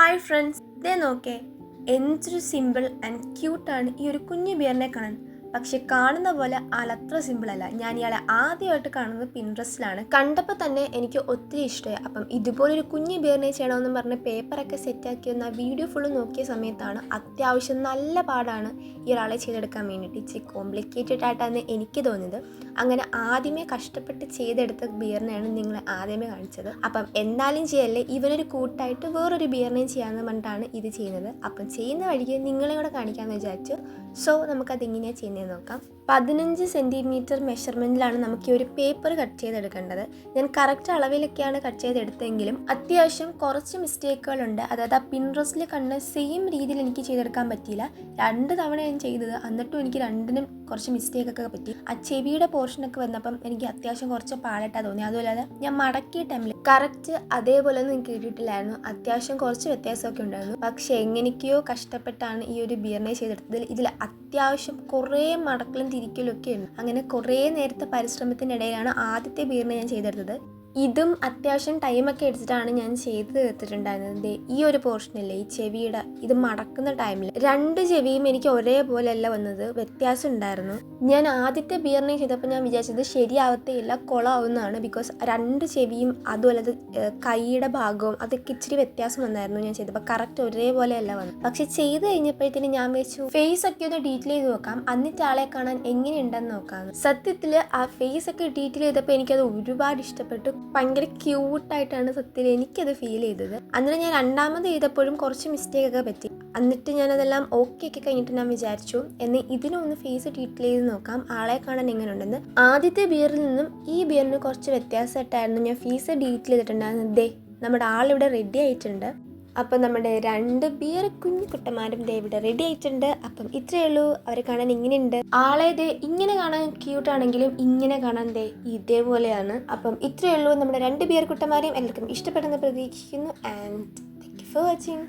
Hi friends, ഇതേ നോക്കേ എന്തൊരു സിമ്പിൾ ആൻഡ് ക്യൂട്ടാണ് ഈ ഒരു കുഞ്ഞു ബിയറിനെ കാണാൻ. പക്ഷെ കാണുന്ന പോലെ ആളത്ര സിമ്പിൾ അല്ല. ഞാൻ ഇയാളെ ആദ്യമായിട്ട് കാണുന്നത് പിൻട്രസ്റ്റിലാണ്. കണ്ടപ്പോൾ തന്നെ എനിക്ക് ഒത്തിരി ഇഷ്ടമായി. അപ്പം ഇതുപോലൊരു കുഞ്ഞു ബിയറിനെ ചെയ്യണമെന്ന് പറഞ്ഞ് പേപ്പറൊക്കെ സെറ്റാക്കി ഒന്ന് ആ വീഡിയോ ഫുള്ള് നോക്കിയ സമയത്താണ് അത്യാവശ്യം നല്ല പാടാണ് ഈ ഒരാളെ ചെയ്തെടുക്കാൻ വേണ്ടിയിട്ട്. ഇച്ചിരി കോംപ്ലിക്കേറ്റഡ് ആയിട്ടാണ് എനിക്ക് തോന്നിയത്. അങ്ങനെ ആദ്യമേ കഷ്ടപ്പെട്ട് ചെയ്തെടുത്ത ബിയറിനെയാണ് നിങ്ങൾ ആദ്യമേ കാണിച്ചത്. അപ്പം എന്നാലും ചെയ്യല്ലേ, ഇവനൊരു കൂട്ടായിട്ട് വേറൊരു ബിയറിനെയും ചെയ്യാമെന്ന് പറഞ്ഞിട്ടാണ് ഇത് ചെയ്യുന്നത്. അപ്പം ചെയ്യുന്ന വഴിക്ക് നിങ്ങളെ കൂടെ കാണിക്കാമെന്ന് വിചാരിച്ചു. സോ നമുക്കതെങ്ങനെയാണ് ചെയ്യുന്നത് നോക്കാം. 15 സെൻറ്റിമീറ്റർ മെഷർമെൻറ്റിലാണ് നമുക്ക് ഈ ഒരു പേപ്പർ കട്ട് ചെയ്തെടുക്കേണ്ടത്. ഞാൻ കറക്റ്റ് അളവിലൊക്കെയാണ് കട്ട് ചെയ്തെടുത്തെങ്കിലും അത്യാവശ്യം കുറച്ച് മിസ്റ്റേക്കുകളുണ്ട്. അതായത് ആ പിൻട്രസ്റ്റിൽ കണ്ട സെയിം രീതിയിൽ എനിക്ക് ചെയ്തെടുക്കാൻ പറ്റിയില്ല. 2 തവണ ഞാൻ ചെയ്തത്, എന്നിട്ടും എനിക്ക് രണ്ടിനും കുറച്ച് മിസ്റ്റേക്കൊക്കെ പറ്റി. ആ ചെവിയുടെ പോർഷനൊക്കെ വന്നപ്പം എനിക്ക് അത്യാവശ്യം കുറച്ച് പാടായിട്ടാണ് തോന്നി. അതുപോലെ ഞാൻ മടക്കിയ ടൈമിൽ കറക്റ്റ് അതേപോലെ ഒന്നും എനിക്ക് കിട്ടിയിട്ടില്ലായിരുന്നു. അത്യാവശ്യം കുറച്ച് വ്യത്യാസമൊക്കെ ഉണ്ടായിരുന്നു. പക്ഷേ എങ്ങനെയൊക്കെയോ കഷ്ടപ്പെട്ടാണ് ഈ ഒരു ബിയറിനെ ചെയ്തെടുത്തത്. ഇതിൽ അത്യാവശ്യം കുറേ മടക്കലും തിരിക്കലും ഒക്കെ ഉണ്ട്. അങ്ങനെ കുറേ നേരത്തെ പരിശ്രമത്തിനിടയിലാണ് ആദ്യത്തെ ബിയറിനെ ഞാൻ ചെയ്തെടുത്തത്. ഇതും അത്യാവശ്യം ടൈമൊക്കെ എടുത്തിട്ടാണ് ഞാൻ ചെയ്ത് തീർത്തിട്ടുണ്ടായിരുന്നത്. ഈ ഒരു പോർഷനല്ലേ, ഈ ചെവിയുടെ ഇത് മടക്കുന്ന ടൈമിൽ 2 ചെവിയും എനിക്ക് ഒരേപോലെയല്ല വന്നത്, വ്യത്യാസം ഉണ്ടായിരുന്നു. ഞാൻ ആദ്യത്തെ ബിയറിനെ ചെയ്തപ്പോൾ ഞാൻ വിചാരിച്ചത് ശരിയാവത്തേയില്ല, കുളമാവുന്നതാണ്. ബിക്കോസ് 2 ചെവിയും അതുപോലെ കൈയുടെ ഭാഗവും അതൊക്കെ ഇച്ചിരി വ്യത്യാസം വന്നായിരുന്നു ഞാൻ ചെയ്തപ്പോൾ. കറക്റ്റ് ഒരേപോലെയല്ല വന്നു. പക്ഷെ ചെയ്ത് കഴിഞ്ഞപ്പോഴത്തേന് ഞാൻ വെച്ചു ഫേസ് ഒക്കെ ഒന്ന് ഡീറ്റെയിൽ ചെയ്ത് നോക്കാം, എന്നിട്ട് ആളെ കാണാൻ എങ്ങനെയുണ്ടെന്ന് നോക്കാം. സത്യത്തിൽ ആ ഫേസ് ഒക്കെ ഡീറ്റെയിൽ ചെയ്തപ്പോൾ എനിക്കത് ഒരുപാട് ഇഷ്ടപ്പെട്ടു. ഭയങ്കര ക്യൂട്ടായിട്ടാണ് സത്യത്തിൽ എനിക്കത് ഫീൽ ചെയ്തത്. അന്നേരം ഞാൻ രണ്ടാമത് ചെയ്തപ്പോഴും കുറച്ച് മിസ്റ്റേക്ക് ഒക്കെ പറ്റി. എന്നിട്ട് ഞാനതെല്ലാം ഓക്കെ ഒക്കെ കഴിഞ്ഞിട്ട് ഞാൻ വിചാരിച്ചു ഇതിനൊന്ന് ഫേസ് ഡീറ്റെയിൽ ചെയ്ത് നോക്കാം, ആളെ കാണാൻ എങ്ങനെ ഉണ്ടെന്ന്. ആദ്യത്തെ ബിയറിൽ നിന്നും ഈ ബിയറിന് കുറച്ച് വ്യത്യാസമായിട്ടായിരുന്നു ഞാൻ ഫേസ് ഡീറ്റെയിൽ ചെയ്തിട്ടുണ്ടായിരുന്നത്. നമ്മുടെ ആളിവിടെ റെഡി ആയിട്ടുണ്ട്. അപ്പം നമ്മുടെ 2 ബിയർ കുഞ്ഞു കുട്ടന്മാരും ഇവിടെ റെഡി ആയിട്ടുണ്ട്. അപ്പം ഇത്രയേ ഉള്ളൂ. അവരെ കാണാൻ ഇങ്ങനെയുണ്ട്. ആളെ ഇങ്ങനെ കാണാൻ ക്യൂട്ടാണെങ്കിലും ഇങ്ങനെ കാണാൻ ഇതേപോലെയാണ്. അപ്പം ഇത്രയേ ഉള്ളൂ. നമ്മുടെ 2 ബിയർ കുട്ടന്മാരെയും എല്ലാവർക്കും ഇഷ്ടപ്പെടുന്ന പ്രതീക്ഷിക്കുന്നു. And thank you for watching.